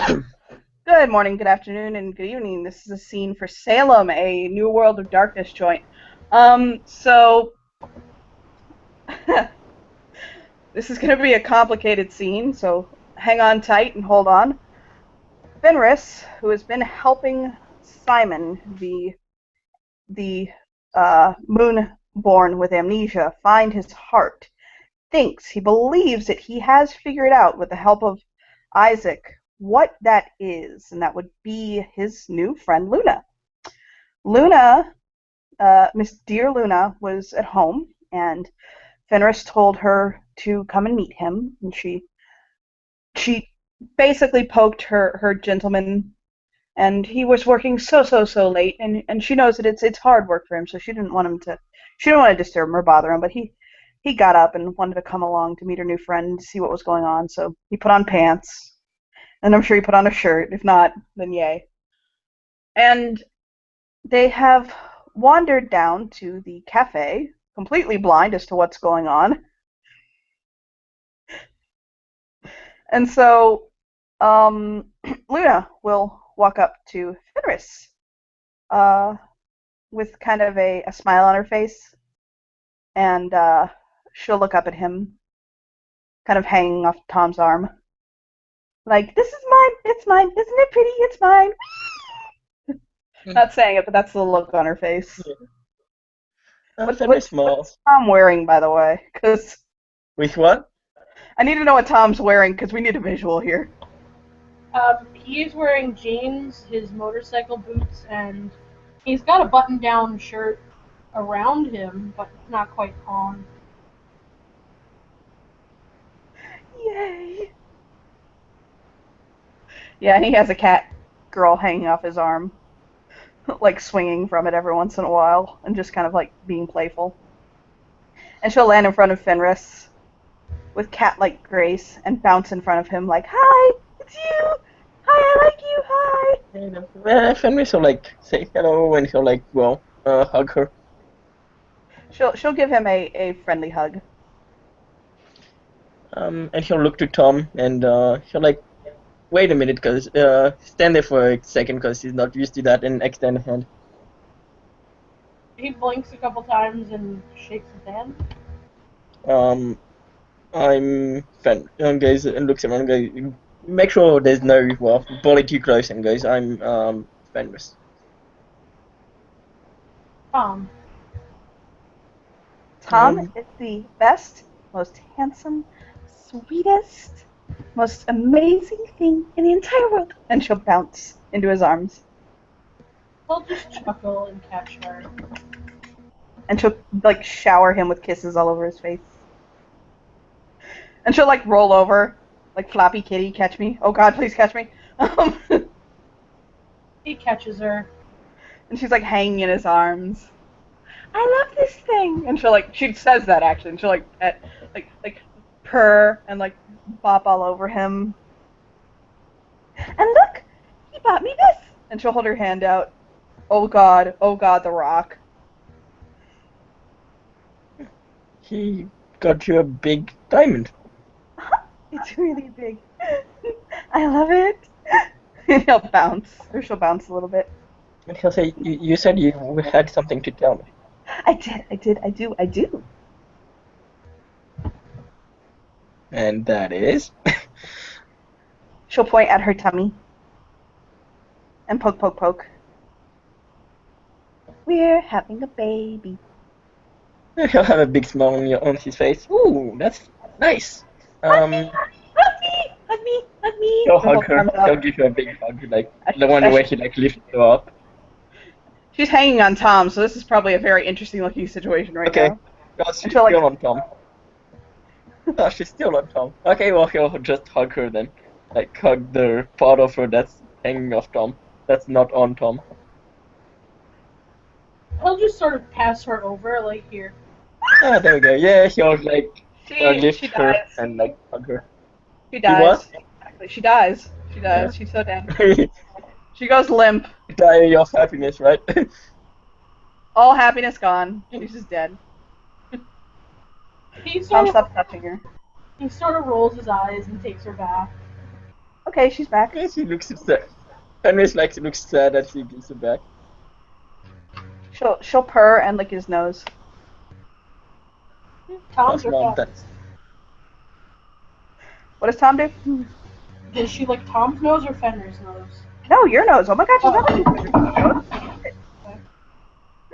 Good morning, good afternoon, and good evening. This is a scene for Salem, a New World of Darkness joint. So this is going to be a complicated scene, so hang on tight and hold on. Fenris, who has been helping Simon, the Moonborn with amnesia, find his heart, believes that he has figured out, with the help of Isaac, what that is, and that would be his new friend Luna. Luna Miss Dear Luna was at home, and Fenris told her to come and meet him, and she basically poked her gentleman, and he was working so late, and she knows that it's hard work for him, so she didn't want to disturb him or bother him, but he got up and wanted to come along to meet her new friend, see what was going on, so he put on pants, and I'm sure he put on a shirt. If not, then yay. And they have wandered down to the cafe, completely blind as to what's going on. And so Luna will walk up to Fenris uh, with kind of a smile on her face, and she'll look up at him, kind of hanging off Tom's arm. Like, this is mine, it's mine, isn't it pretty? It's mine. Not saying it, but that's the look on her face. Yeah. Very small. What's Tom wearing, by the way? Because With what? I need to know what Tom's wearing, because we need a visual here. He's wearing jeans, his motorcycle boots, and he's got a button-down shirt around him, but not quite on. Yay! Yeah, he has a cat girl hanging off his arm, like swinging from it every once in a while, and just kind of like being playful. And she'll land in front of Fenris with cat-like grace and bounce in front of him like, "Hi, it's you. Hi, I like you. Hi." Fenris will like say hello and he'll like hug her. She'll give him a friendly hug. And he'll look to Tom and he'll like wait a minute, cause stand there for a second, cause he's not used to that, and extend a hand. He blinks a couple times and shakes his hand. Um, I'm goes and looks around and goes, make sure there's no bully too close, and goes, I'm Fenris. Tom. Tom Um, is the best, most handsome, sweetest, most amazing thing in the entire world. And she'll bounce into his arms. He'll just chuckle and catch her. And she'll like shower him with kisses all over his face. And she'll like roll over, like Floppy Kitty, catch me. Oh God, please catch me. He catches her. And she's like hanging in his arms. I love this thing. And she says that actually, and she'll like pet, like purr and like bop all over him. And look, he bought me this. And she'll hold her hand out. Oh God, the Rock. he got you a big diamond. It's really big. I love it. And he'll bounce, or she'll bounce a little bit. And he'll say, you said you had something to tell me. I do. And that is? She'll point at her tummy and poke. We're having a baby. He'll have a big smile on his face. Ooh, that's nice. Hug me, hug me, hug me. He'll She'll hug hold her her. arms out. He'll give her a big hug, like the one As where he like lifts her up. she's hanging on Tom, so this is probably a very interesting looking situation right Okay, now. well, And she's she'll like, still on Tom. Oh, she's still on Tom. Okay, well, he'll just hug her then. Like, hug the part of her that's hanging off Tom. That's not on Tom. He'll just sort of pass her over, like, here. Ah, there we go. Yeah, he'll like she lift her dies. and like hug her. She He what? dies. Exactly. She dies. She Yeah. dies. She's so dead. She goes limp. Die of happiness, right? All happiness gone. She's just dead. He Tom sort of stops touching her. he sort of rolls his eyes and takes her back. Okay, she's back. Yes, he looks sad. Fenris looks sad as he gives it back. She'll purr and lick his nose. Tom's or Mom, Fenris? What does Tom do? Does she lick Tom's nose or Fenris' nose? No, your nose. Oh my god, she's Oh.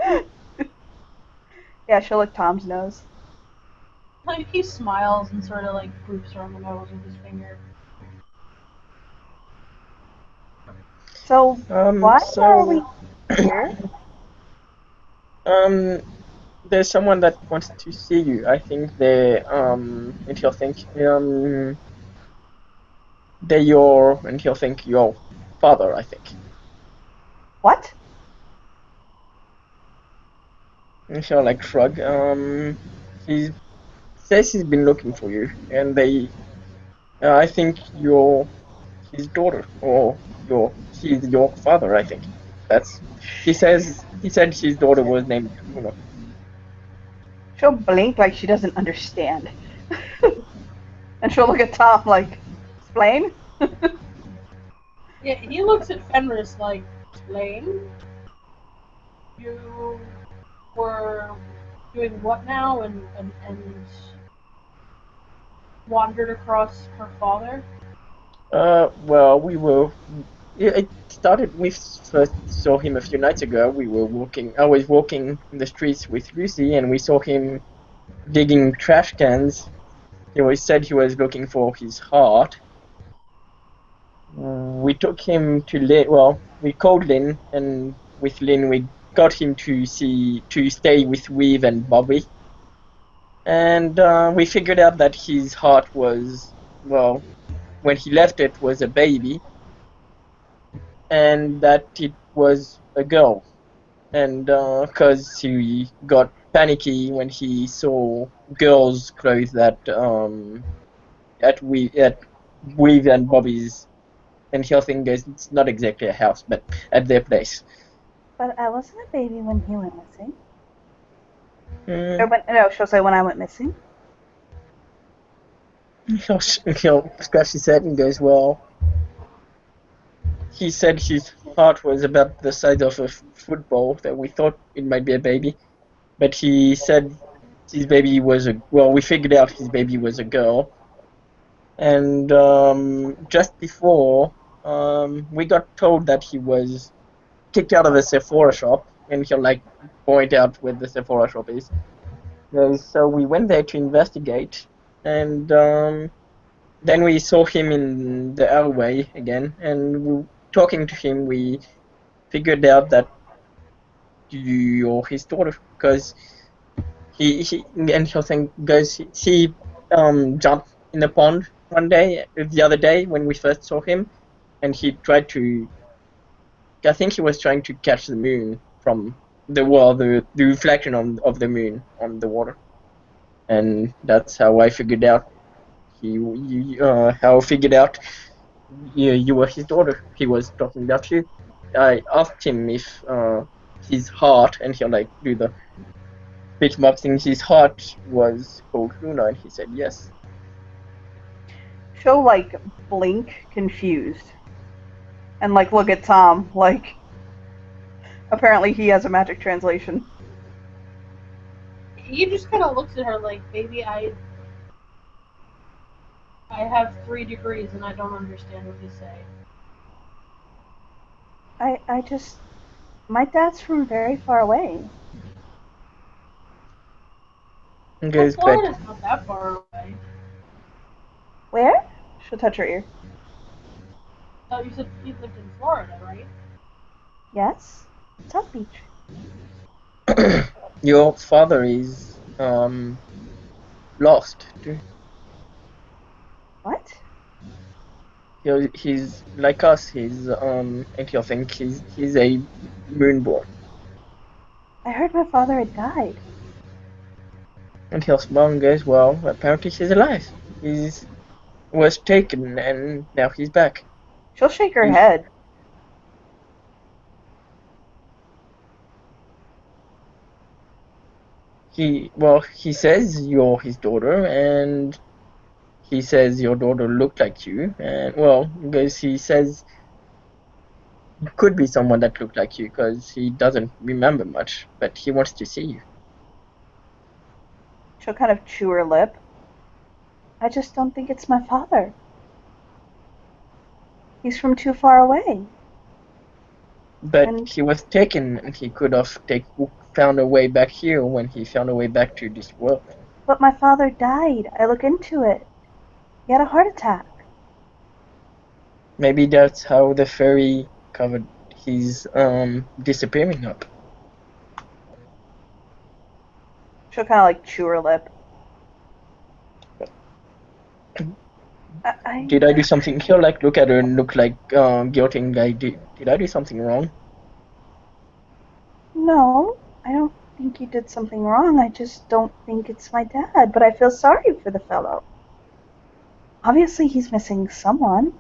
not Yeah, she'll lick Tom's nose. Like, he smiles and sort of like groups her on the nose with his finger. So why so are we here? there's someone that wants to see you. I think and he'll think and he'll think your father. I think. What? And he'll shrug. He says he's been looking for you, and I think you're his daughter, or he's your father. I think he said his daughter was named Luna. She'll blink like she doesn't understand. And she'll look at Tom like, explain? Yeah, he looks at Fenris like, Lane? You were doing what now and wandered across her father? Well, it started. We first saw him a few nights ago. We were walking. I was walking in the streets with Lucy, and we saw him digging trash cans. He always said he was looking for his heart. We took him to Lynn. Well, we called Lynn, and with Lynn, we got him to stay with Weave and Bobby. And we figured out that his heart was, well, when he left it, was a baby, and that it was a girl. And because he got panicky when he saw girls' clothes at Weave and Bobby's, and he'll think it's not exactly a house, but at their place. But I wasn't a baby when he went missing. Mm. No, she'll say when I went missing. He'll scratch his head and goes, well, he said his heart was about the size of a football, that we thought it might be a baby. But he said his baby was we figured out his baby was a girl. And just before, we got told that he was kicked out of a Sephora shop, and he'll point out where the Sephora shop is. So we went there to investigate, and then we saw him in the alleyway again, and talking to him, we figured out that you're his daughter, because he jumped in the pond the other day when we first saw him, and he tried to. I think he was trying to catch the moon from the reflection of the moon on the water, and that's how I figured out how I figured out you were his daughter. He was talking about you. I asked him if his heart, and he'll do the speech mark thing. His heart was called Luna, and he said yes. She'll blink confused. And look at Tom apparently he has a magic translation. He just kind of looks at her like, baby, I have 3 degrees and I don't understand what you say. My dad's from very far away. Okay, Florida's not that far away. Where? She'll touch her ear. Oh, you said you lived in Florida, right? Yes? South Beach. Your father is lost too. What? He's like us. He's and he'll think he's a moonborn. I heard my father had died. And he'll smile and goes, well, apparently he's alive. He was taken and now he's back. She'll shake her head. He says you're his daughter, and he says your daughter looked like you, and well, because he says it could be someone that looked like you, because he doesn't remember much, but he wants to see you. She'll kind of chew her lip. I just don't think it's my father. He's from too far away. But And he was taken, and he could have found a way back here when he found a way back to this world. but my father died. I look into it. He had a heart attack. Maybe that's how the fairy covered his disappearing up. She'll kind of like chew her lip. Did I do something? He'll like look at her and look like guilty. Like, did I do something wrong? No, I don't think you did something wrong. I just don't think it's my dad. But I feel sorry for the fellow. Obviously, he's missing someone.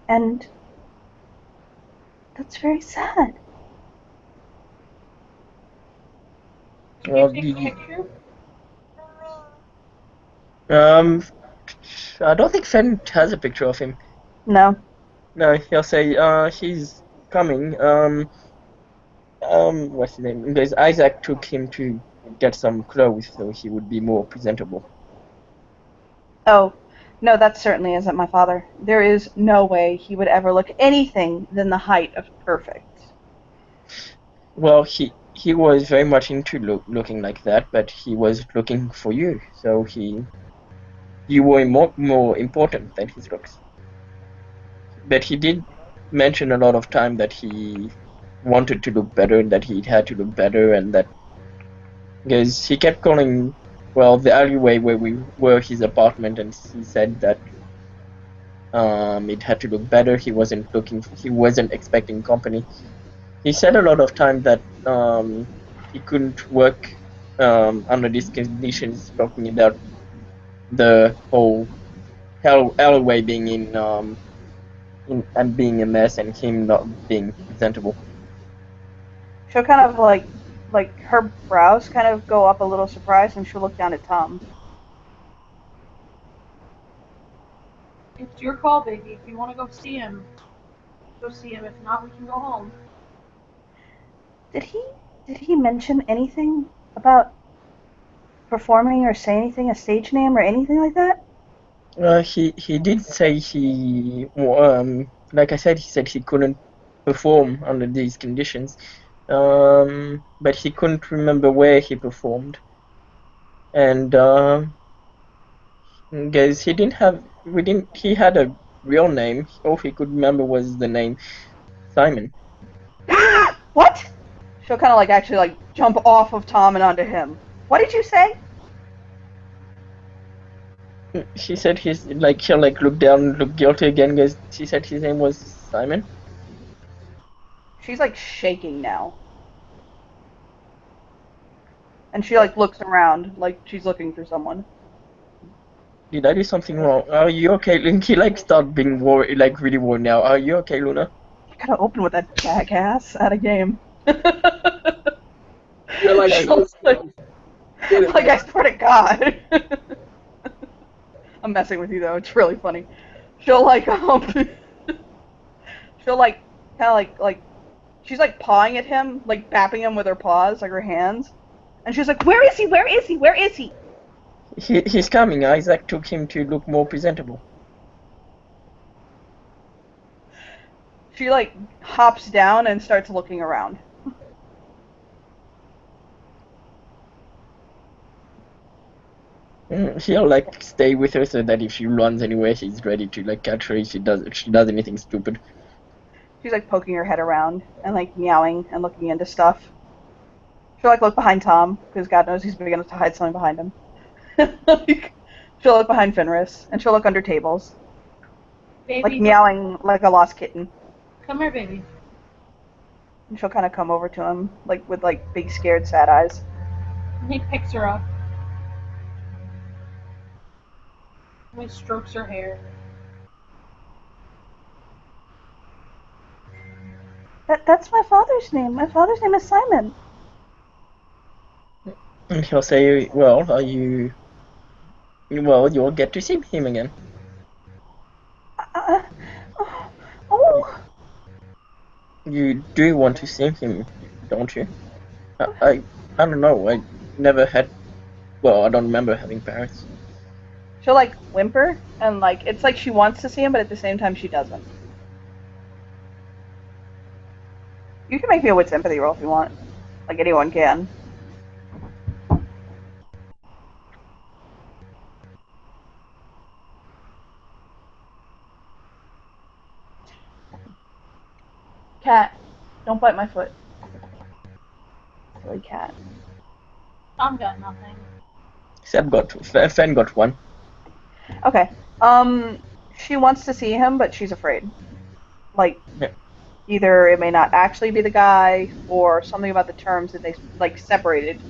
And that's very sad. Did Well, you take a picture? I don't think Fen has a picture of him. No. No, he'll say he's coming. What's his name? Because Isaac took him to get some clothes so he would be more presentable. Oh, no, that certainly isn't my father. There is no way he would ever look anything than the height of perfect. Well, he was very much into looking like that, but he was looking for you, so you were more important than his looks. But he did mention a lot of time that he wanted to look better, that he had to look better, and that because he kept calling, well, the alleyway where we were his apartment, and he said that it had to look better. He wasn't expecting company. He said a lot of time that he couldn't work under these conditions, talking about the whole alleyway being in and being a mess, and him not being presentable. She'll kind of like her brows kind of go up a little surprised, and she'll look down at Tom. It's your call, baby. If you want to go see him, go see him. If not, we can go home. Did he mention anything about performing or say anything, a stage name or anything like that? He did say like I said, he said he couldn't perform under these conditions, but he couldn't remember where he performed, and guys, he had a real name. All he could remember was the name Simon. What? She'll kind of like actually like jump off of Tom and onto him. What did you say? She said he'll like look down, look guilty again, because she said his name was Simon. She's like shaking now. And she like looks around like she's looking for someone. Did I do something wrong? Are you okay? He like start being worried, like really worried now. Are you okay, Luna? You gotta open with that jackass at a game. You're like, like I swear to God. I'm messing with you though. It's really funny. She'll like she'll like kind of like she's like pawing at him, like bapping him with her paws, like her hands, and she's like, "Where is he? Where is he? Where is he?" He's coming. Isaac took him to look more presentable. She like hops down and starts looking around. He'll like stay with her so that if she runs anywhere, he's ready to like catch her if she does anything stupid. She's like poking her head around and like meowing and looking into stuff. She'll like look behind Tom because God knows he's big enough to hide something behind him. She'll look behind Fenris and she'll look under tables, Baby, like meowing like a lost kitten. come here, baby. And she'll kind of come over to him like with like big scared sad eyes. And he picks her up. And he strokes her hair. That's my father's name. My father's name is Simon. And he'll say, "Well, are you Well, you'll get to see him again. Uh, oh, You do want to see him, don't you? I don't know. I never had. Well, I don't remember having parrots. she'll like whimper and like it's like she wants to see him, but at the same time she doesn't. You can make me a wit sympathy roll if you want. Like anyone can. Cat, don't bite my foot. Silly cat. Tom got nothing. Fen got one. Okay. She wants to see him, but she's afraid. Like, Yeah. either it may not actually be the guy, or something about the terms that they like separated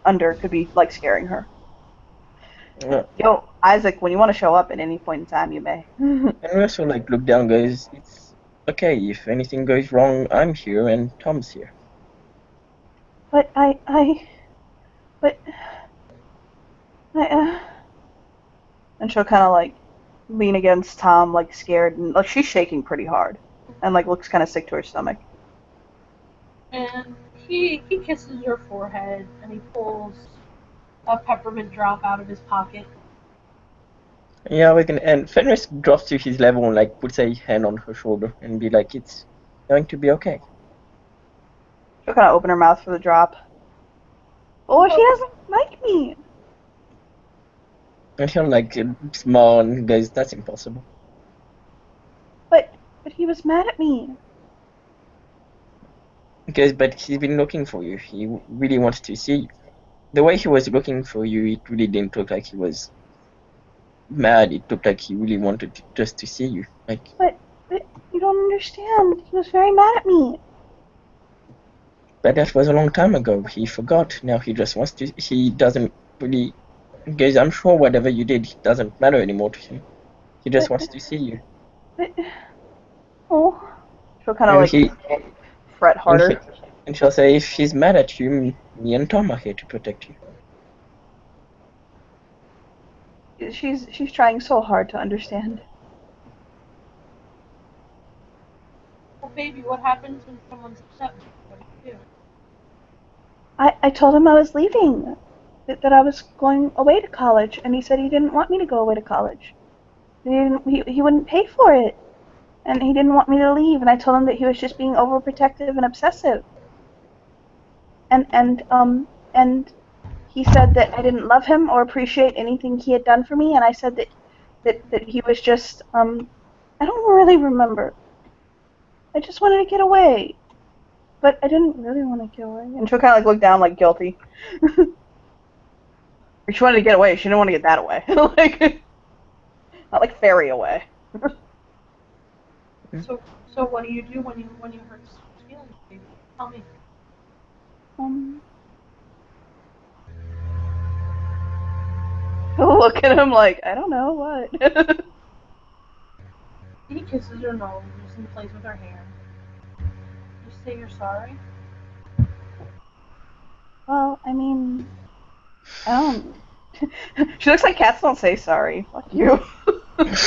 under could be like scaring her. Yo, Isaac, when you want to show up at any point in time, you may. And we also like look down, guys. It's okay if anything goes wrong. I'm here and Tom's here. But but and she'll kind of like lean against Tom, like scared, and like she's shaking pretty hard, and like looks kind of sick to her stomach. And he kisses her forehead and he pulls a peppermint drop out of his pocket. Yeah, we can. And Fenris drops to his level and like puts a hand on her shoulder and be like, "It's going to be okay." She'll kind of open her mouth for the drop. Oh, she doesn't like me. And he'll like smile and goes, "That's impossible." But he was mad at me. Because, but he's been looking for you. He really wants to see you. The way he was looking for you, it really didn't look like he was mad. It looked like he really wanted just to see you. Like, But you don't understand. He was very mad at me. but that was a long time ago. He forgot. Now he just wants to. He doesn't really. Because I'm sure whatever you did, it doesn't matter anymore to him. He just wants to see you. But oh, she'll kind of And like he fret harder. and she'll say, if she's mad at you, me and Tom are here to protect you. She's trying so hard to understand. Well, baby, what happens when someone's upset with you? What do you do? I told him I was leaving, that I was going away to college, and he said he didn't want me to go away to college. He wouldn't pay for it, and he didn't want me to leave. And I told him that he was just being overprotective and obsessive. And he said that I didn't love him or appreciate anything he had done for me, and I said that he was just I don't really remember. I just wanted to get away. But I didn't really want to get away. And she'll kind of like look down like guilty. She wanted to get away. She didn't want to get that away. Like, not like ferry away. So what do you do when you hurt someone's feelings, baby? Tell me. He'll look at him like, I don't know what. He kisses her nose and plays with her hair. You say you're sorry? Well, I mean, I don't. She looks like cats don't say sorry. Fuck you. Don't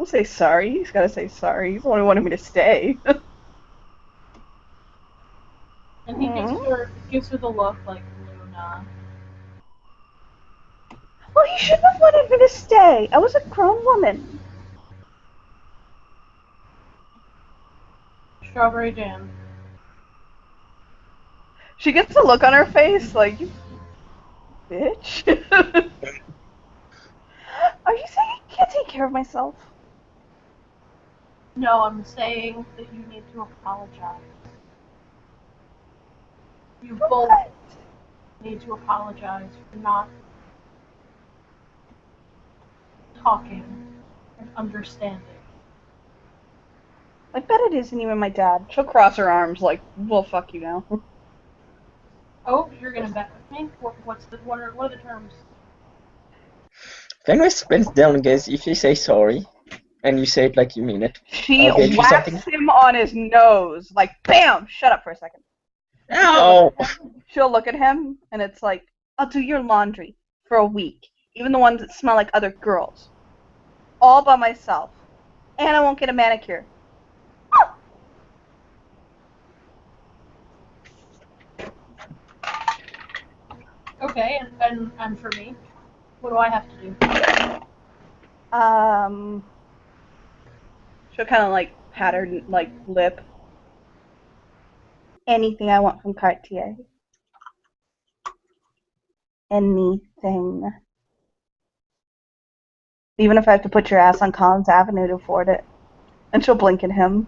say sorry. He's gotta say sorry. He's the one who wanted me to stay. And he gives her the look like, Luna. Well, he shouldn't have wanted me to stay. I was a grown woman. Strawberry jam. She gets a look on her face like, you bitch. Are you saying I can't take care of myself? No, I'm saying that you need to apologize. You both need to apologize for not talking and understanding. I bet it isn't even my dad. She'll cross her arms like, well, fuck you now. Oh, you're gonna bet with me? What are the terms? Fenris bends down and goes, if you say sorry, and you say it like you mean it, She I'll get you whacks something. him on his nose. Like, bam! Shut up for a second. Ow! She'll look at him, and it's like, I'll do your laundry for a week. even the ones that smell like other girls. All by myself. And I won't get a manicure. Okay, and for me, what do I have to do? She'll kind of like pat her like lip. Anything I want from Cartier. Anything. Even if I have to put your ass on Collins Avenue to afford it. And she'll blink at him.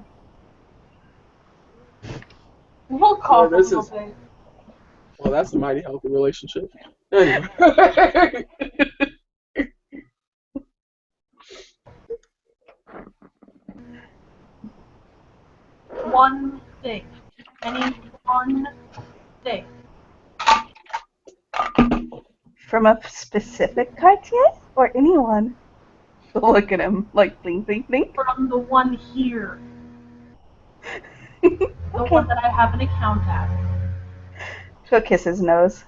We'll cough a this little is- bit. Well, that's a mighty healthy relationship. Anyway. One thing. Any one thing. From a specific Cartier? Or anyone? Look at him, like blink, blink, blink. From the one here. The Okay. one that I have an account at. She'll kiss his nose.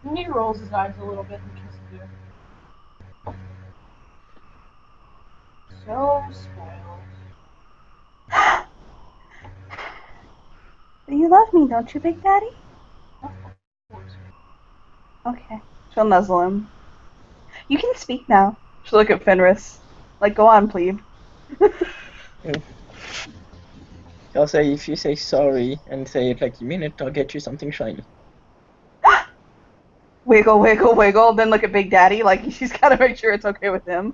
And he rolls his eyes a little bit and kisses her. So spoiled. You love me, don't you, Big Daddy? Of course. Okay. She'll nuzzle him. You can speak now. She'll look at Fenris. Like, go on, plebe. I'll say, if you say sorry and say it like you mean it, I'll get you something shiny. Wiggle, wiggle, wiggle. Then look at Big Daddy. Like, she's got to make sure it's okay with him.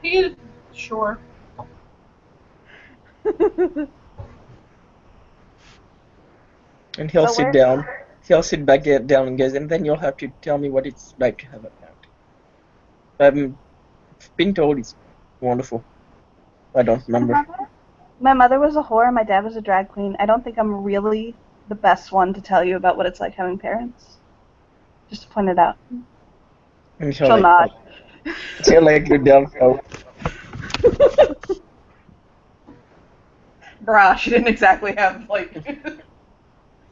He's sure. And he'll So sit where- down. He'll sit back down and goes, and then you'll have to tell me what it's like to have a cat. I've been told it's wonderful. I don't remember. My mother was a whore and my dad was a drag queen. I don't think I'm really the best one to tell you about what it's like having parents. Just to point it out. And She'll nod. She'll like look down. Oh, Bruh, she didn't exactly have, like,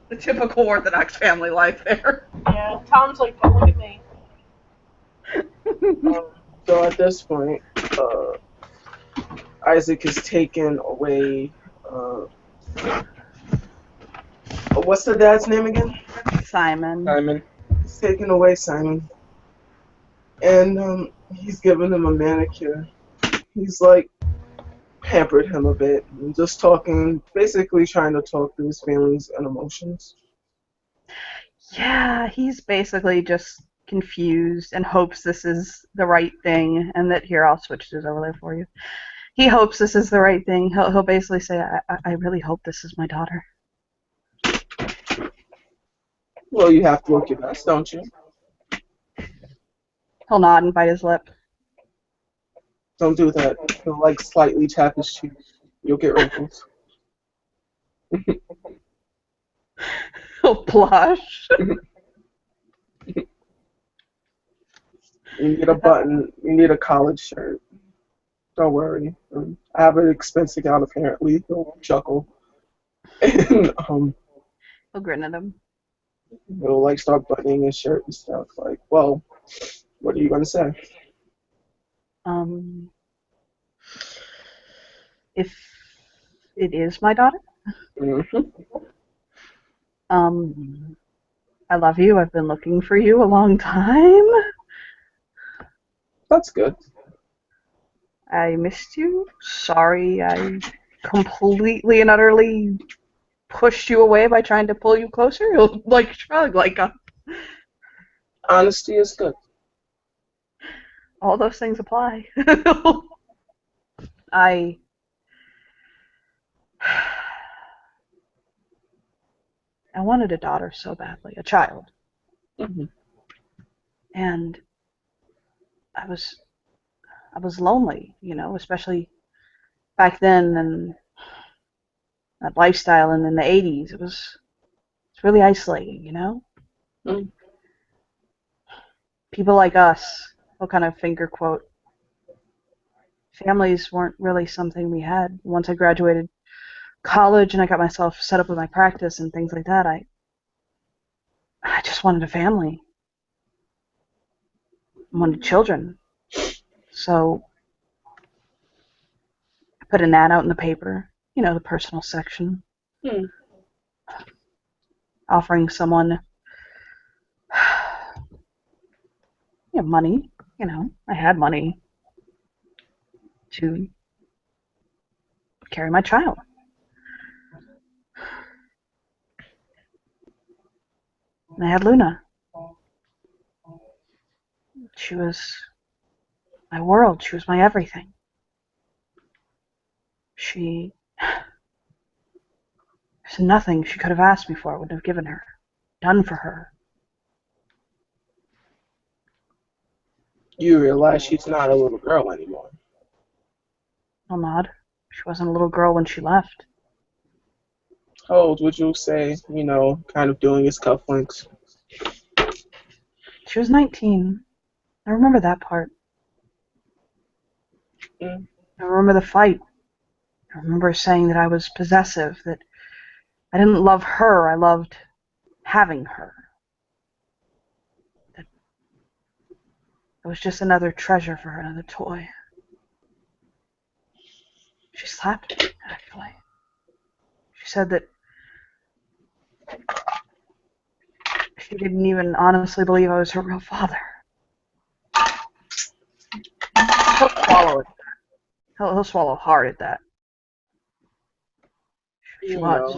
the typical Orthodox family life there. Yeah, Tom's like, don't look at me. So at this point, Isaac is taken away. What's the dad's name again? Simon. Simon. He's taken away, Simon. And he's given him a manicure. He's like pampered him a bit and just talking, basically trying to talk through his feelings and emotions. Yeah, he's basically just confused and hopes this is the right thing and that here, I'll switch this over there for you. He hopes this is the right thing. He'll basically say, I really hope this is my daughter. Well, you have to look your best, don't you? He'll nod and bite his lip. Don't do that. He'll like slightly tap his cheek. You'll get wrinkles. He'll blush. You need a button. You need a collared shirt. Don't worry. I have an expense account apparently. He'll chuckle. And He'll grin at him. he'll like start buttoning his shirt and stuff. Like, well, what are you gonna say? If it is my daughter, Mm-hmm. I love you. I've been looking for you a long time. That's good. I missed you. Sorry, I completely and utterly pushed you away by trying to pull you closer. He'll like shrug, like Honesty is good. all those things apply. I wanted a daughter so badly, a child, Mhm. and I was lonely, especially back then and that lifestyle and in the 80s. It's really isolating, Mm. People like us, I'll kind of finger quote, families weren't really something we had. Once I graduated college and I got myself set up with my practice and things like that, I I just wanted a family. I wanted children. So I put an ad out in the paper, the personal section, Hmm. offering someone money. I had money to carry my child. And I had Luna. She was my world. She was my everything. There's nothing she could have asked me for I wouldn't have given her, done for her. You realize she's not a little girl anymore. I'm odd. She wasn't a little girl when she left. How old would you say, kind of doing his cufflinks? She was 19. I remember that part. Mm. I remember the fight. I remember saying that I was possessive, that I didn't love her, I loved having her. That it was just another treasure for her, another toy. She slapped me, actually. She said that she didn't even honestly believe I was her real father. He'll swallow it. He'll swallow hard at that. She was.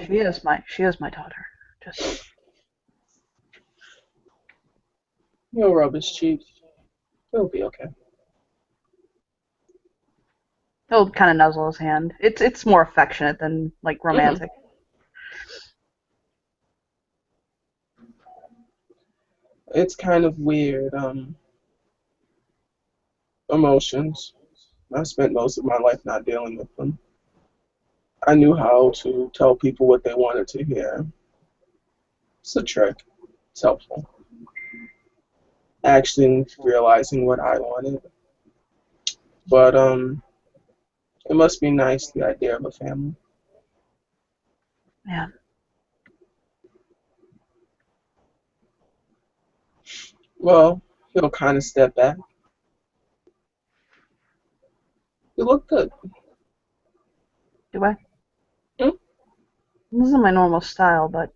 She is my daughter. Just He'll rub his cheek. He'll be okay. he'll kind of nuzzle his hand. It's more affectionate than like romantic. It's kind of weird. Emotions. I spent most of my life not dealing with them. I knew how to tell people what they wanted to hear. It's a trick. It's helpful. Actually realizing what I wanted. But it must be nice, the idea of a family. Yeah. Well, he'll kind of step back. You look good. Do I? Hmm? This isn't my normal style, but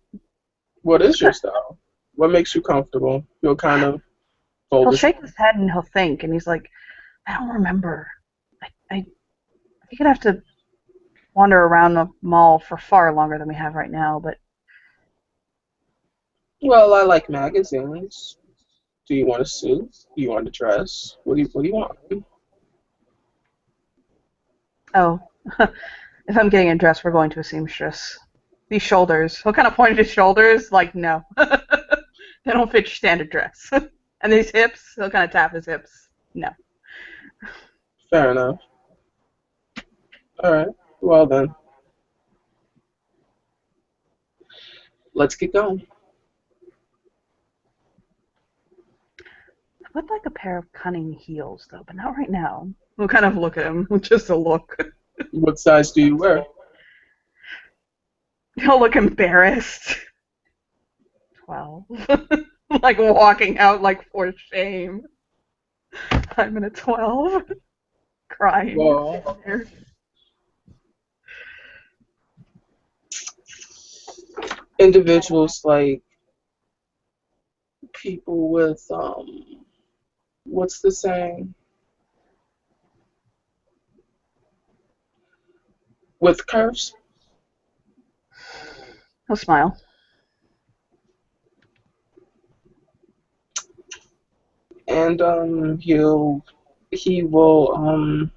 What is your style? What makes you comfortable? He'll kind of fold he'll his... shake his head and he'll think, and he's like, I don't remember. I think I'd have to wander around the mall for far longer than we have right now, but Well, I like magazines. Do you want a suit? Do you want a dress? What do you want? oh, if I'm getting a dress, we're going to a seamstress. These shoulders. He'll kind of point at his shoulders, like, no. They don't fit your standard dress. And these hips, he'll kind of tap his hips. No. Fair enough. All right. Well then, let's get going. I would like a pair of cunning heels, though, but not right now. We'll kind of look at him with just a look. What size do you wear? He'll look embarrassed. 12. Like walking out like for shame. I'm in a 12. Crying. Well, individuals like people with what's the saying? With curves. He'll smile. And he will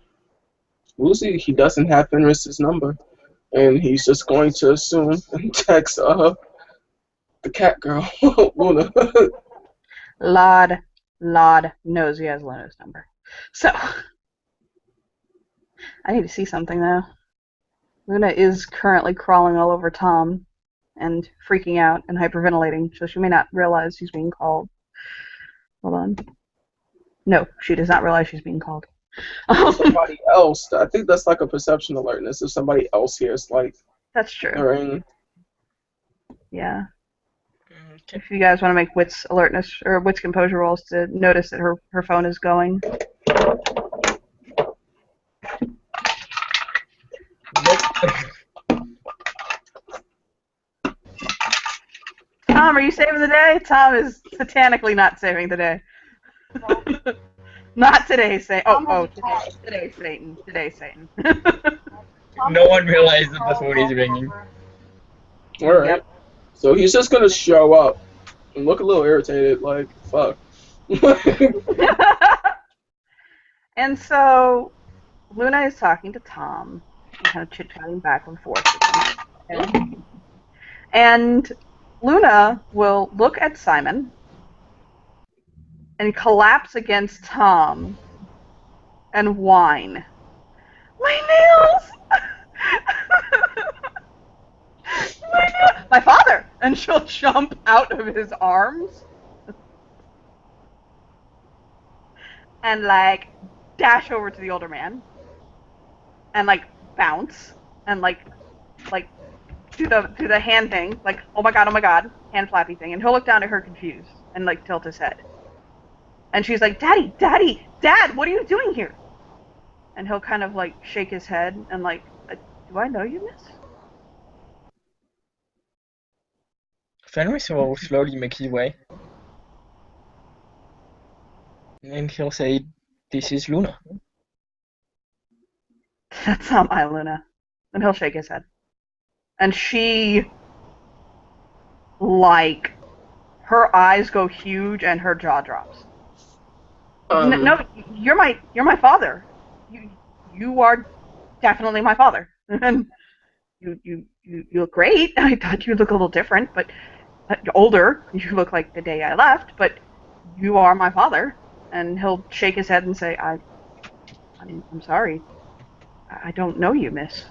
Lucy, he doesn't have Fenris's number, and he's just going to assume and text the cat girl Luna. Lod knows he has Luna's number. So, I need to see something, though. Luna is currently crawling all over Tom and freaking out and hyperventilating, so she may not realize she's being called. Hold on. No, she does not realize she's being called. Somebody else. I think that's like a perception alertness. If somebody else hears like That's true. the ring. Yeah. If you guys want to make wits alertness or wits composure rolls to notice that her phone is going. Tom, are you saving the day? Tom is satanically not saving the day. Not today, Satan. Oh, today, Satan. Today, Satan. No one realized that the phone is ringing. Alright. Yep. So he's just gonna show up and look a little irritated, like, fuck. And so Luna is talking to Tom, kind of chit-chatting back and forth with him. And Luna will look at Simon and collapse against Tom and whine. My nails! My father! And she'll jump out of his arms and, like, dash over to the older man and, like, bounce and, like do the hand thing, like, oh my god, hand flappy thing, and he'll look down at her confused and, like, tilt his head. And she's like, Dad, what are you doing here? And he'll kind of, like, shake his head and, like, do I know you, miss? Fenris will slowly make his way. And he'll say, this is Luna. That's not my Luna. And he'll shake his head. And she, like, her eyes go huge and her jaw drops. No, you're my father. You are definitely my father. And you look great. I thought you look a little different, but older. You look like the day I left, but you are my father. And he'll shake his head and say, I'm sorry. I don't know you, miss.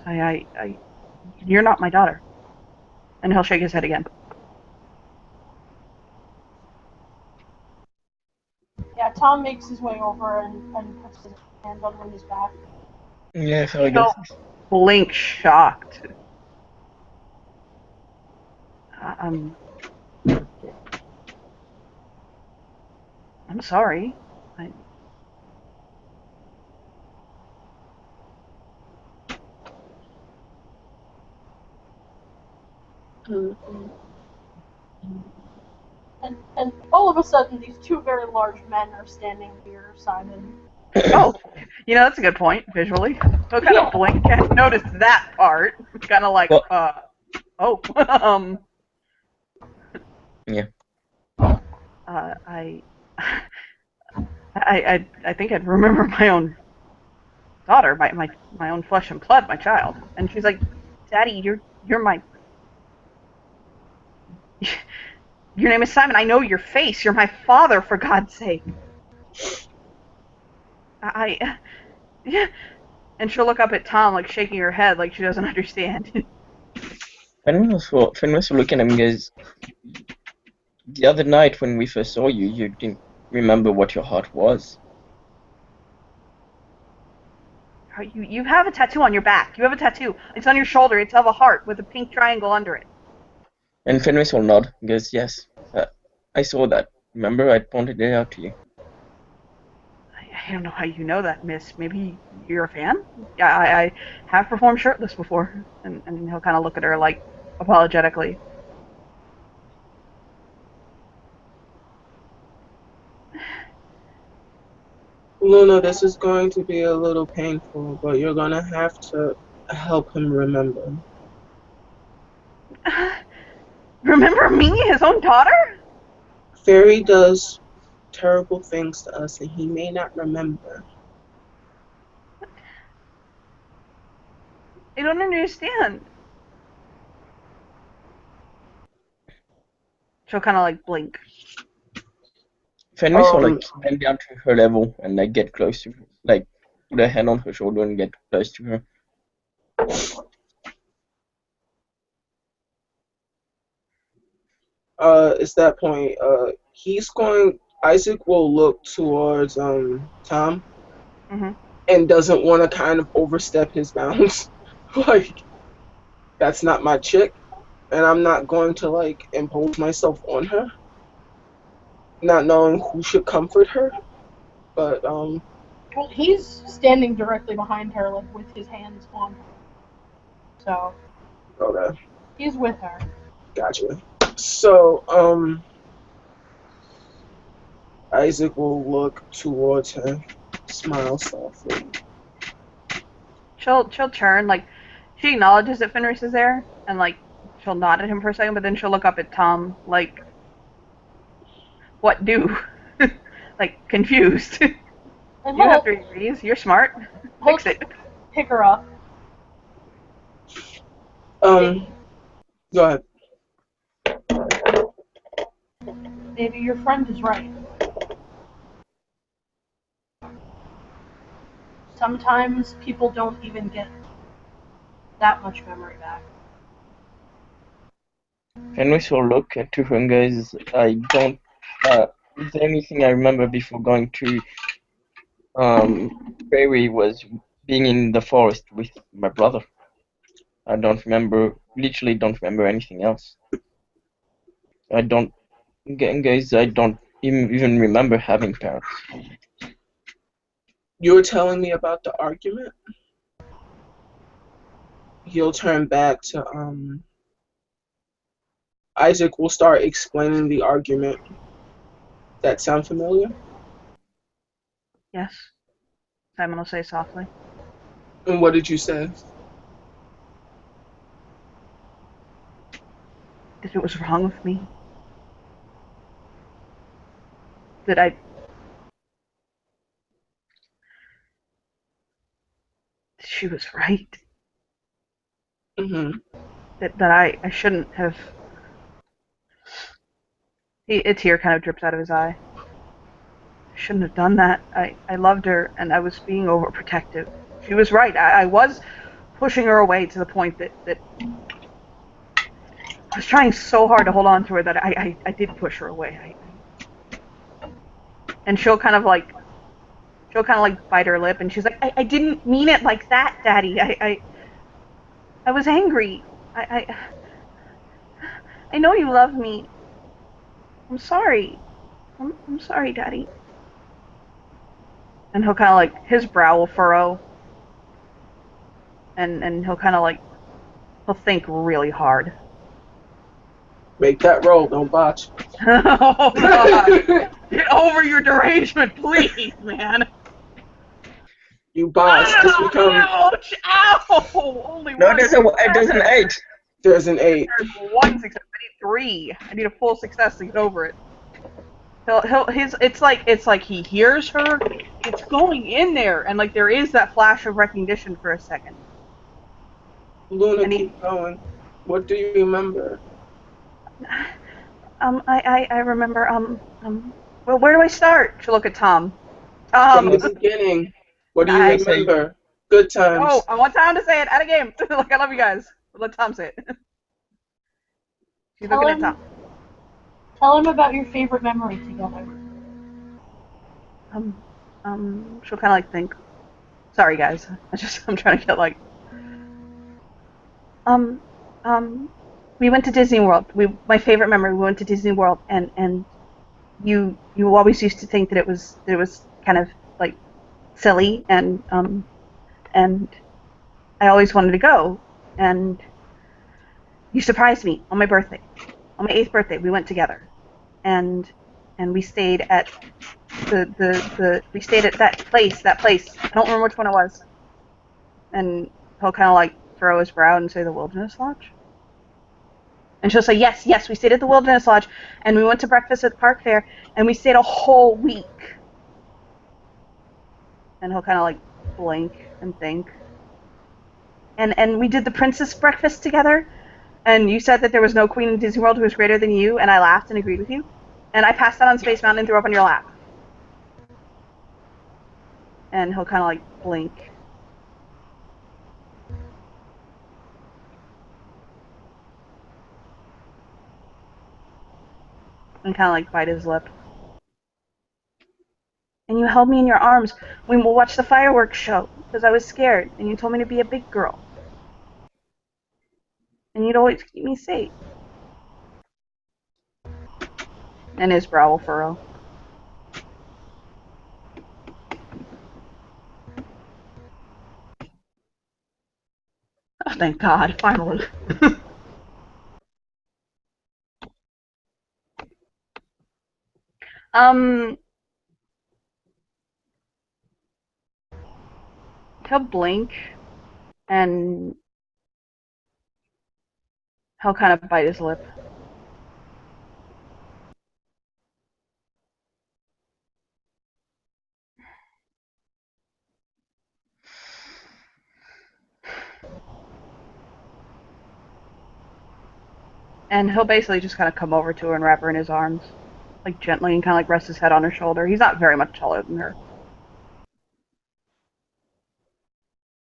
You're not my daughter. And he'll shake his head again. Yeah, Tom makes his way over and puts his hand on Luna's back. Yeah, very good. He'll blink shocked. I'm sorry. And all of a sudden, these two very large men are standing near Simon. Oh, that's a good point, visually. So kind of blink and notice that part. Kind of like, oh. Yeah. I think I'd remember my own daughter, my own flesh and blood, my child. And she's like, Daddy, you're my... Your name is Simon. I know your face. You're my father, for God's sake. Yeah. And she'll look up at Tom, like, shaking her head, like she doesn't understand. Fenris will look at him and goes, the other night when we first saw you, you didn't remember what your heart was. You have a tattoo on your back. You have a tattoo. It's on your shoulder. It's of a heart with a pink triangle under it. And Fenris will nod and goes, yes, I saw that. Remember, I pointed it out to you. I don't know how you know that, miss. Maybe you're a fan? Yeah, I have performed shirtless before. And he'll kind of look at her, like, apologetically. Luna, this is going to be a little painful, but you're gonna have to help him remember. Remember me, his own daughter? Fairy does terrible things to us, and he may not remember. I don't understand. She'll kind of, like, blink. Fenris will, like, bend down to her level and, like, get close to her. Like, put a hand on her shoulder and get close to her. It's that point. Isaac will look towards Tom, and doesn't want to kind of overstep his bounds. Like, that's not my chick. and I'm not going to like impose myself on her, not knowing who should comfort her. But Well, he's standing directly behind her, like with his hands on her. So okay, he's with her. gotcha. So Isaac will look towards her, smile softly. She'll turn, like, she acknowledges that Fenris is there, and, like, she'll nod at him for a second, but then she'll look up at Tom, like, what do? Like, confused. And You have 3 degrees, you're smart. he'll Fix it. pick her up. Go ahead. Maybe your friend is right. Sometimes people don't even get that much memory back. Fenris will look at her and goes, I don't. Is there anything I remember before going to Prairie was being in the forest with my brother. I don't remember, literally don't remember anything else. I don't, guys, I don't even remember having parents. You were telling me about the argument? He'll turn back to Isaac will start explaining the argument. That sound familiar? Yes. Simon will say softly. And what did you say? That it was wrong with me. That she was right. Mm-hmm. That I shouldn't have. A tear kind of drips out of his eye. I shouldn't have done that. I loved her, and I was being overprotective. She was right. I was pushing her away to the point that I was trying so hard to hold on to her that I did push her away. And she'll kind of like bite her lip, and she's like, I didn't mean it like that, Daddy. I was angry. I know you love me. I'm sorry. I'm sorry, Daddy. And he'll kind of like, his brow will furrow, and he'll kind of like, he'll think really hard. Make that roll, don't botch. Oh God! Get over your derangement, please, man. You boss. This becomes. Ouch! Ow! Only No, one. there's an 8. There's an 8. There's 1 success. I need 3. I need a full success to get over it. It's like he hears her. It's going in there, and like there is that flash of recognition for a second. Luna, keep going. What do you remember? I remember. Well, where do I start? She'll look at Tom. From the beginning. What do you remember? Good times. Oh, I want Tom to say it at a game. Like, I love you guys. Let Tom say it. She's looking at Tom. Tell him about your favorite memory together. She'll kind of like think. Sorry, guys. I'm trying to get like. We went to Disney World. My favorite memory. We went to Disney World, and you always used to think that it was kind of like silly, and I always wanted to go, and you surprised me on my birthday, on my 8th birthday. We went together, and we stayed at we stayed at that place. I don't remember which one it was. And he'll kind of like furrow his brow and say the Wilderness Lodge. And she'll say, yes, we stayed at the Wilderness Lodge, and we went to breakfast at the park fair, and we stayed a whole week. And he'll kind of like blink and think. And we did the princess breakfast together, and you said that there was no queen in Disney World who was greater than you, and I laughed and agreed with you. And I passed out on Space Mountain and threw up on your lap. And he'll kind of like blink. And kind of like bite his lip. And you held me in your arms when we watched the fireworks show because I was scared, and you told me to be a big girl. And you'd always keep me safe. And his brow will furrow. Oh, thank God, finally. He'll blink and he'll kind of bite his lip. And he'll basically just kind of come over to her and wrap her in his arms, like gently, and kind of like rest his head on her shoulder. He's not very much taller than her.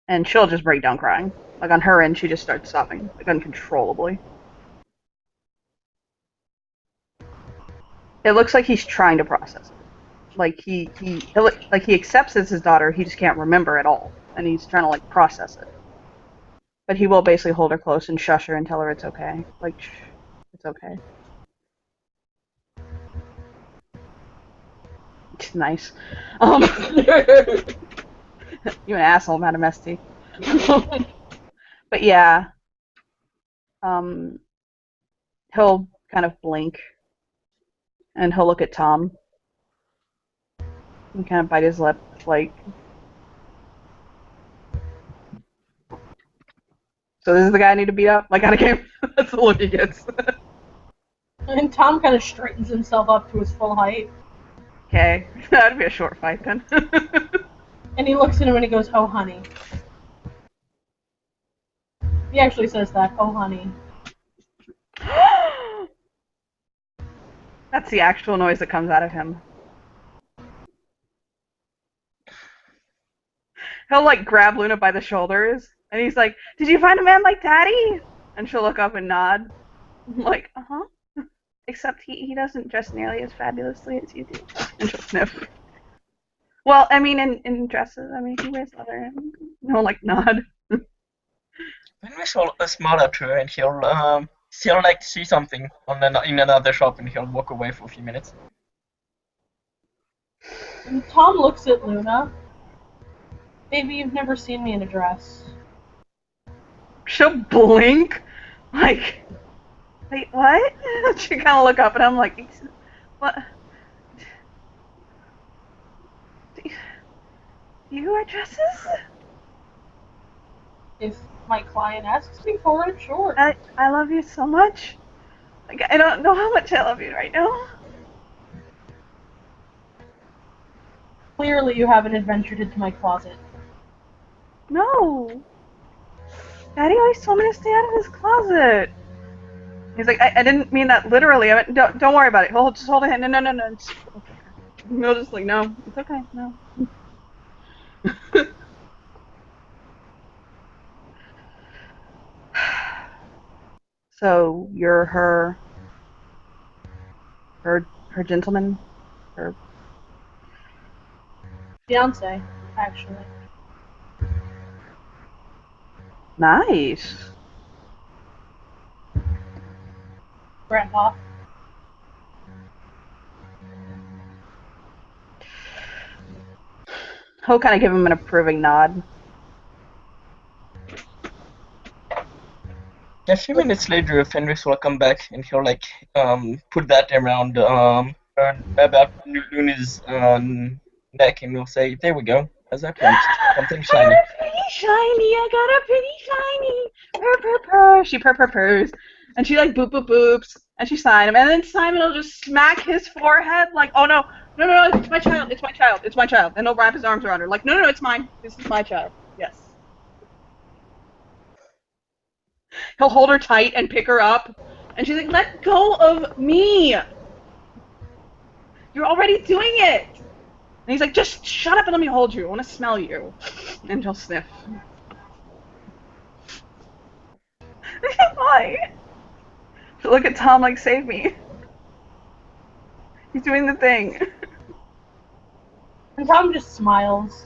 And she'll just break down crying. Like on her end, she just starts sobbing, like uncontrollably. It looks like he's trying to process it. Like he accepts it's his daughter, he just can't remember at all, and he's trying to like process it. But he will basically hold her close and shush her and tell her it's okay. Like, shh, it's okay. It's nice. You an asshole, Madam St. But yeah, he'll kind of blink, and he'll look at Tom, and kind of bite his lip, like. So this is the guy I need to beat up? Like, out of game? That's the look he gets. And Tom kind of straightens himself up to his full height. Okay, that'd be a short fight then. And he looks at him and he goes, "Oh, honey." He actually says that, "Oh, honey." That's the actual noise that comes out of him. He'll like grab Luna by the shoulders, and he's like, "Did you find a man like Daddy?" And she'll look up and nod, like, "Uh-huh." Except he doesn't dress nearly as fabulously as you do. And she'll sniff. Well, I mean, in dresses, I mean, he wears leather, and he'll like nod. When we saw a smaller tour, and he'll like see something in another shop, and he'll walk away for a few minutes. And Tom looks at Luna. "Baby, you've never seen me in a dress." She'll blink, like, wait, what? She kind of look up, and I'm like, what? Do you wear dresses? If my client asks me for it, sure. I love you so much. Like, I don't know how much I love you right now. Clearly you haven't adventured into my closet. No. Daddy always told me to stay out of his closet. He's like, I didn't mean that literally. I mean, don't worry about it. Just hold a hand. No. It's okay. He'll just like, no, it's okay, no. So you're her gentleman, her Fiance, actually. nice. Grandpa. He'll kind of give him an approving nod. A few minutes later, Fenris will come back, and he'll like put that around about Luna's neck, and he'll say, "There we go. As I promised, something shiny." Pretty shiny. I got a pretty shiny. Purr, purr, purr. She purrs, and she like boops, and she sign him, and then Simon will just smack his forehead like, "Oh no, it's my child," and he'll wrap his arms around her like, "No, it's mine. This is my child. Yes." He'll hold her tight and pick her up, and she's like, "Let go of me. You're already doing it." And he's like, "Just shut up and let me hold you. I want to smell you." And he'll sniff. Why? Look at Tom like, "Save me." He's doing the thing. And Tom just smiles.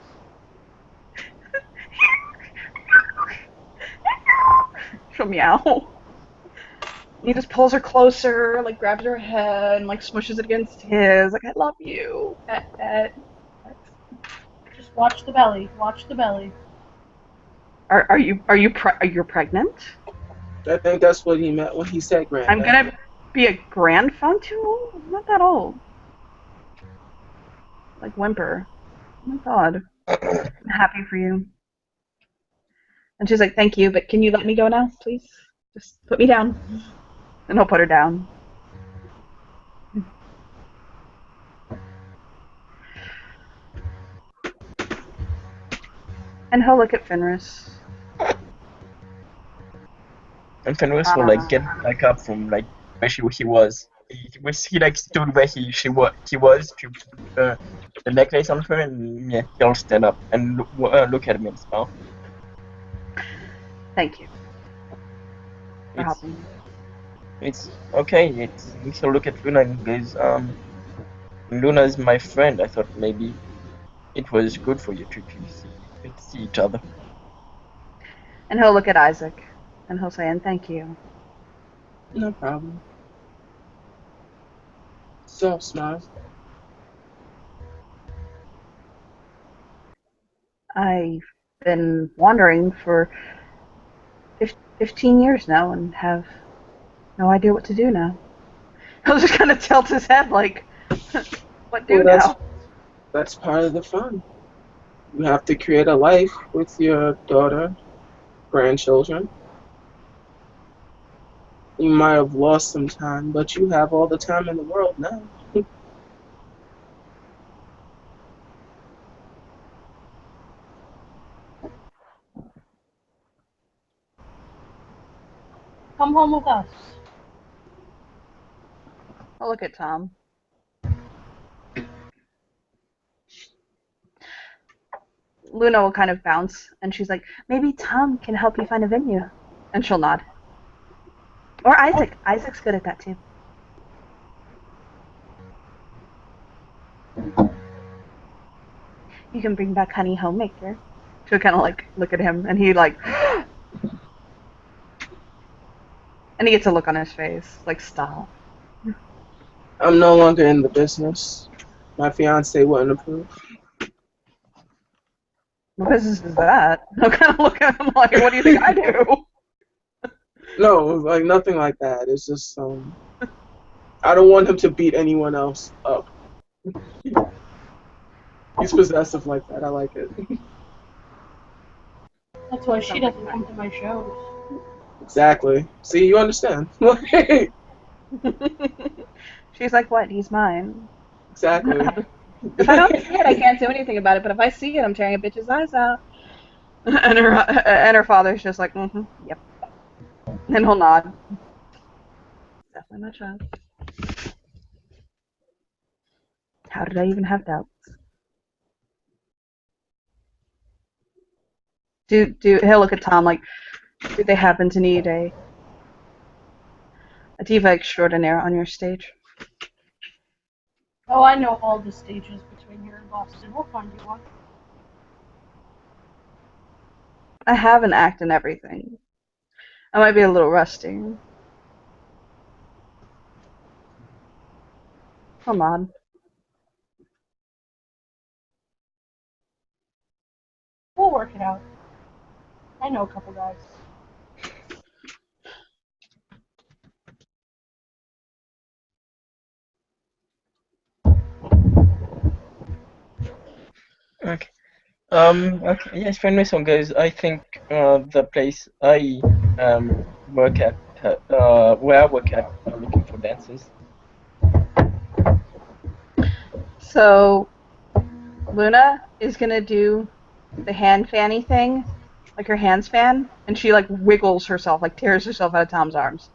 She'll meow. He just pulls her closer, like grabs her head and like smushes it against his. Like, I love you, pet, pet. Just watch the belly. Watch the belly. Are you pregnant? I think that's what he meant when he said I'm granddad. gonna be a grandfather too old? I'm not that old. Like whimper. Oh my god. I'm happy for you. And she's like, thank you, but can you let me go now, please? Just put me down. And he'll put her down. And he'll look at Fenris. And Fenris will like get back up from like where he was. He like stood where he was to put the necklace on her, and yeah, he'll stand up and look at him and smile. Thank you for It's helping me. it's okay. He'll look at Luna and goes, Luna is my friend. I thought maybe it was good for you to see each other. And he'll look at Isaac. And he'll say, and thank you. No problem. Soft smile. I've been wandering for 15 years now and have no idea what to do now. He'll just kind of tilt his head like, what do Well, now? that's part of the fun. You have to create a life with your daughter, grandchildren. You might have lost some time, but you have all the time in the world now. Come home with us. I'll look at Tom. Luna will kind of bounce, and she's like, maybe Tom can help you find a venue. And she'll nod. Or Isaac. Isaac's good at that too. You can bring back Honey Homemaker. She'll kind of like look at him, and he like, and he gets a look on his face, like, stop. I'm no longer in the business. My fiance wouldn't approve. What business is that? I'll kind of look at him like, what do you think I do? No, like nothing like that. It's just I don't want him to beat anyone else up. He's possessive like that. I like it. That's why she doesn't come to my shows. Exactly. See, you understand. She's like, what? He's mine. Exactly. If I don't see it, I can't do anything about it. But if I see it, I'm tearing a bitch's eyes out. And her father's just like, yep. And he'll nod. Definitely my child. How did I even have doubts? He'll look at Tom like, do they happen to need a diva extraordinaire on your stage? Oh, I know all the stages between here and Boston. We'll find you one. I have an act and everything. I might be a little rusty. Come on. We'll work it out. I know a couple guys. Okay. Okay. Yes, Fenris on goes. I think the place I work at, where I work at, are looking for dancers. So Luna is gonna do the hand fanny thing, like her hands fan, and she like wiggles herself, like tears herself out of Tom's arms.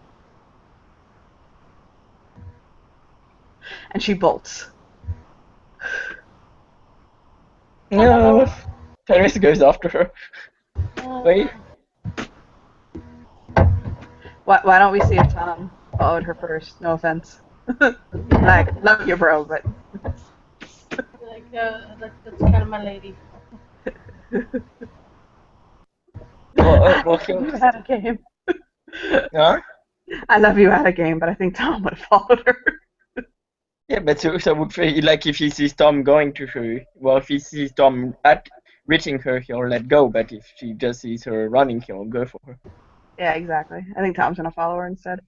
And she bolts. No, Fenris goes after her. Wait. Why don't we see if Tom followed her first? No offense. Like, love you, bro, but. Like, that's kind of my lady. Well, You had a game. huh? I love you at a game, but I think Tom would have followed her. Yeah, but so would feel like if he sees Tom going to her, well, if he sees Tom reaching her, he'll let go. But if she just sees her running, he'll go for her. Yeah, exactly. I think Tom's gonna follow her instead.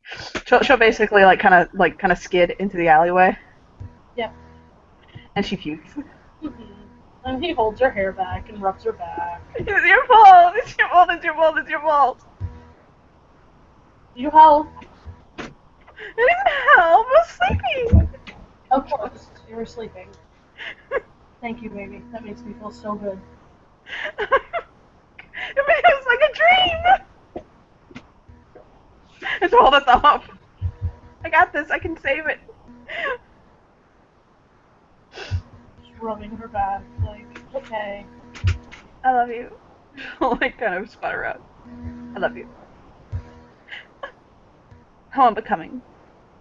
She'll basically kind of skid into the alleyway. Yep. And she pukes. And he holds her hair back and rubs her back. It's your fault. It's your fault. It's your fault. It's your fault. You help. I didn't help. I was sleeping. Of course, you were sleeping. Thank you, baby. That makes me feel so good. It was like a dream. Just hold the thumb up. I got this. I can save it. Just rubbing her back, like, okay. I love you. She'll like kind of spun around. I love you. How unbecoming.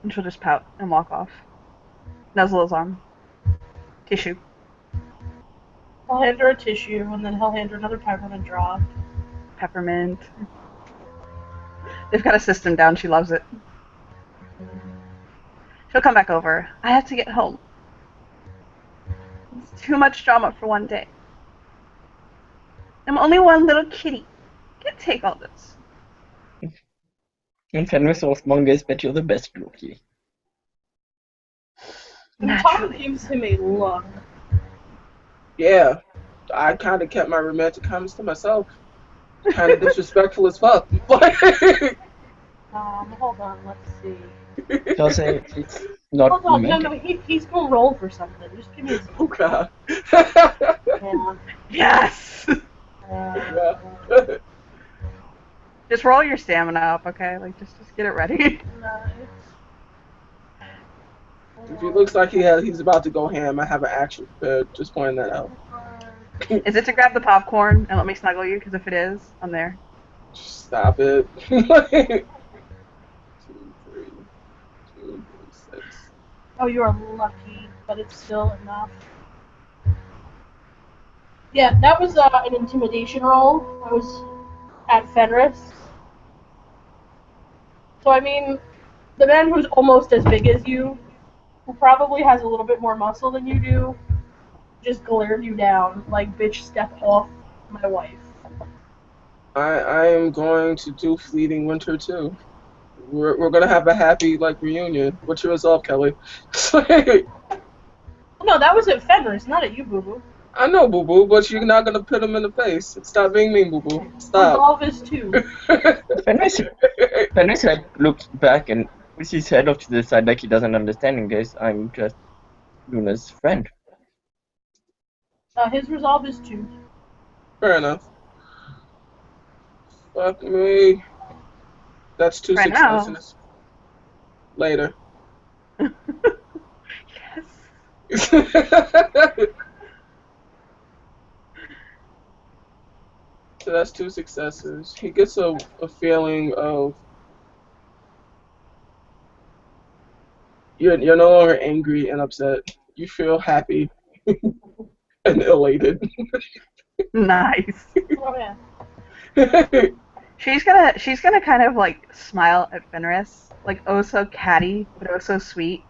And she'll just pout and walk off. Nuzzle his arm. Tissue. I'll hand her a tissue, and then he'll hand her another peppermint drop. Peppermint. They've got a system down. She loves it. She'll come back over. I have to get home. It's too much drama for one day. I'm only one little kitty. Can't take all this. And Fenris Horsemongers, bet you're the best rookie. And Tom gives him a look. Yeah, I kind of kept my romantic comments to myself. Kind of disrespectful as fuck. Hold on, let's see. I'll say it's not Hold on, romantic. he's gonna roll for something. Just give me a Oh god. second. Yes! Yeah. Just roll your stamina up, okay? Like, just get it ready. If he looks like he's about to go ham, I have an action prepared. Just pointing that out. Is it to grab the popcorn and let me snuggle you? Because if it is, I'm there. Stop it. 2, 3, 2, 6. Oh, you are lucky, but it's still enough. Yeah, that was an intimidation roll. I was at Fenris. So, I mean, the man who's almost as big as you, who probably has a little bit more muscle than you do, just glared you down like, bitch, step off my wife. I am going to do Fleeting Winter too. We're gonna have a happy reunion. What's your resolve, Kelly? No, that was at Fenris, not at you, Boo Boo. I know, Boo Boo, but you're not gonna put him in the face. Stop being mean, Boo Boo. Stop. Resolve is 2. Fenris looks back and puts his head off to the side like he doesn't understand and goes, I'm just Luna's friend. His resolve is 2. Fair enough. Fuck me. That's 2 Right now. successes. Later. Yes. So that's 2 successes. He gets a feeling of you're no longer angry and upset. You feel happy and elated. Nice. Oh, yeah. She's gonna kind of smile at Fenris, oh so catty, but oh so sweet.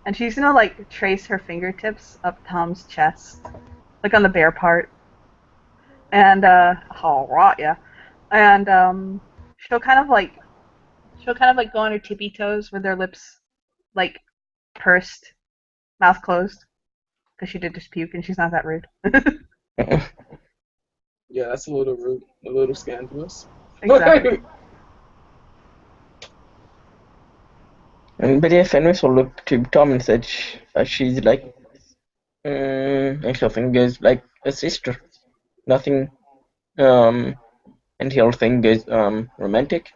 And she's gonna trace her fingertips up Tom's chest, on the bare part. And oh right, yeah. And she'll kind of go on her tippy toes with their lips pursed, mouth closed, because she did just puke and she's not that rude. Yeah, that's a little rude, a little scandalous. Exactly. But yeah, Fenris will look to Tom and said she's and she'll think goes like a sister. Nothing, and he'll think goes, romantic.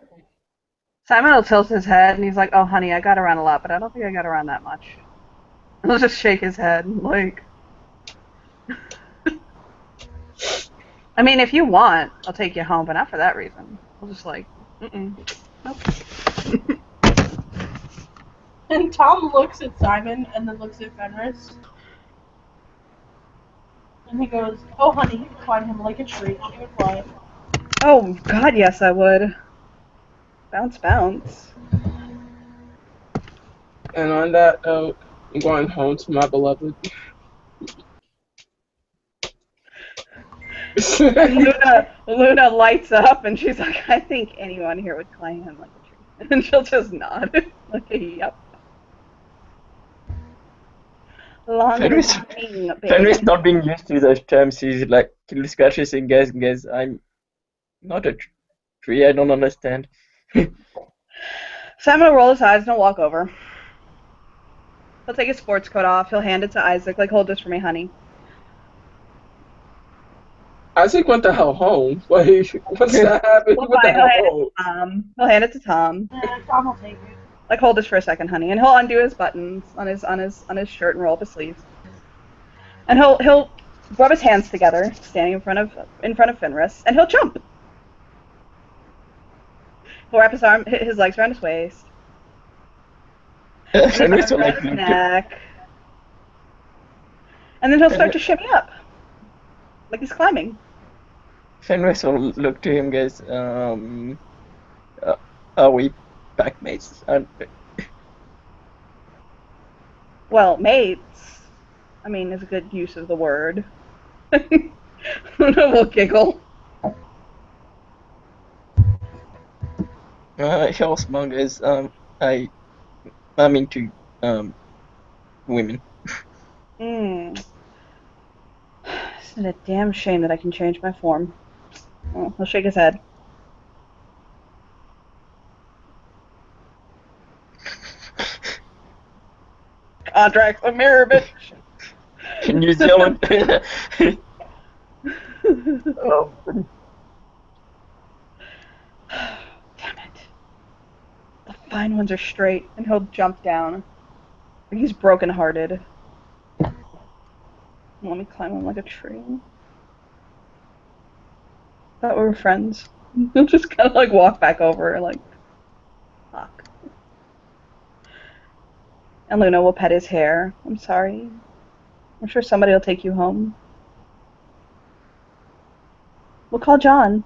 Simon will tilt his head and he's like, oh honey, I got around a lot, but I don't think I got around that much. And he'll just shake his head, I mean, if you want, I'll take you home, but not for that reason. I'll just nope. And Tom looks at Simon and then looks at Fenris. And he goes, oh honey, you can climb him like a tree. She would fly. Oh god, yes I would. Bounce, bounce. And on that note, I'm going home to my beloved. And Luna lights up and she's like, I think anyone here would climb him like a tree. And she'll just nod. Like, yep. Long Fenris, running, Fenris baby. not being used to those terms. He's like, he scratches saying, guys, I'm not a tree. I don't understand. Simon will roll his eyes and he'll walk over. He'll take his sports coat off. He'll hand it to Isaac, like, hold this for me, honey. Isaac went the hell home. Like, what's that happened? Well, What the fine, hell home? He'll hand it to Tom. Tom will take it. Like, hold this for a second, honey. And he'll undo his buttons on his shirt and roll up his sleeves. And he'll rub his hands together, standing in front of Fenris, and he'll jump. He'll wrap his legs around his waist. Fenris will around like his neck. And then he'll start to shimmy up. Like he's climbing. Fenris will look to him, guys. Are we back mates? Well, mates, I mean, is a good use of the word. We'll giggle. He'll smile, guys. I'm into women. Isn't it a damn shame that I can change my form? Oh, he'll shake his head. Contracts a mirror, bitch. In New Zealand. Oh. Damn it. The fine ones are straight, and he'll jump down. He's broken-hearted. Let me climb him like a tree. Thought we were friends. He'll just kind of like walk back over, like, fuck. And Luna will pet his hair. I'm sorry. I'm sure somebody will take you home. We'll call John.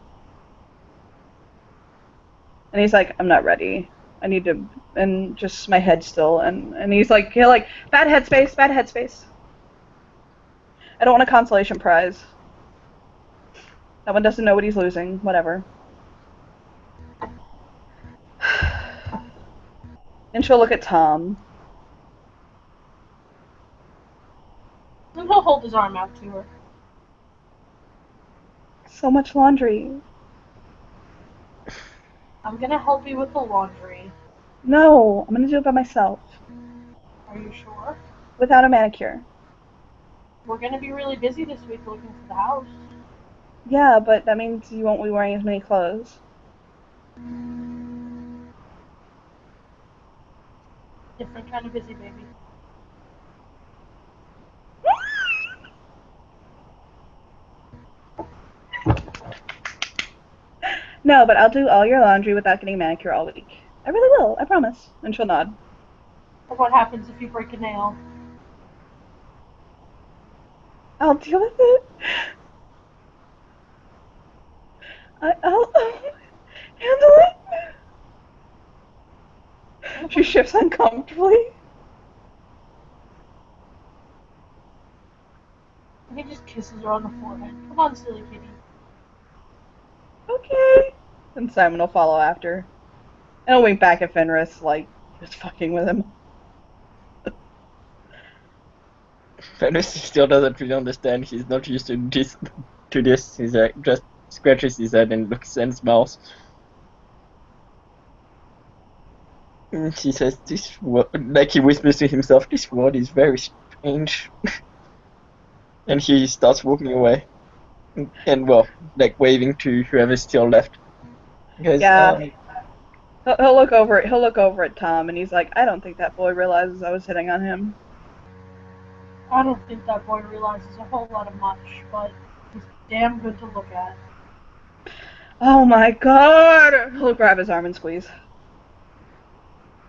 And he's like, I'm not ready. I need to, and just my head still, and he's like, bad headspace. I don't want a consolation prize. That one doesn't know what he's losing, whatever. And she'll look at Tom. And he'll hold his arm out to her. So much laundry. I'm gonna help you with the laundry. No, I'm gonna do it by myself. Are you sure? Without a manicure. We're gonna be really busy this week looking for the house. Yeah, but that means you won't be wearing as many clothes. Different kind of busy, baby. No, but I'll do all your laundry without getting a manicure all week. I really will, I promise. And she'll nod. Or what happens if you break a nail? I'll deal with it. I'll handle it. She shifts uncomfortably. And he just kisses her on the forehead. Come on, silly kitty. Okay. And Simon will follow after. And he'll wink back at Fenris, like, just fucking with him. Fenris still doesn't really understand. He's not used to this. He's just scratches his head and looks and smiles. And he says, "This word," like he whispers to himself, "This word is very strange." And he starts walking away, and well, like waving to whoever's still left. Because, Yeah. He'll look over. He'll look over at Tom, and he's like, "I don't think that boy realizes I was hitting on him." I don't think that boy realizes a whole lot of much, but he's damn good to look at. Oh my god! He'll grab his arm and squeeze.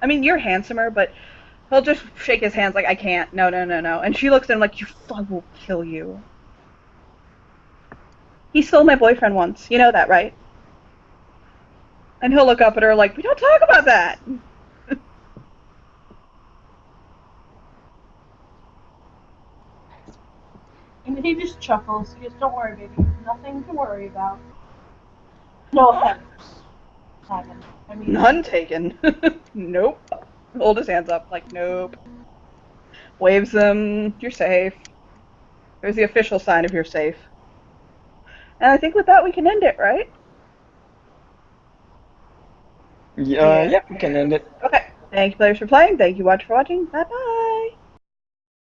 I mean, you're handsomer, but he'll just shake his hands like, I can't. No. And she looks at him like, I will kill you. He stole my boyfriend once. You know that, right? And he'll look up at her like, we don't talk about that. he just chuckles. He goes, "Don't worry, baby. Nothing to worry about." No offense, Simon. I mean, None taken. Nope. Hold his hands up, like, nope. Waves them. You're safe. There's the official sign of you're safe. And I think with that we can end it, right? Yeah, we can end it. Okay. Thank you, players, for playing. Thank you, watch for watching. Bye bye.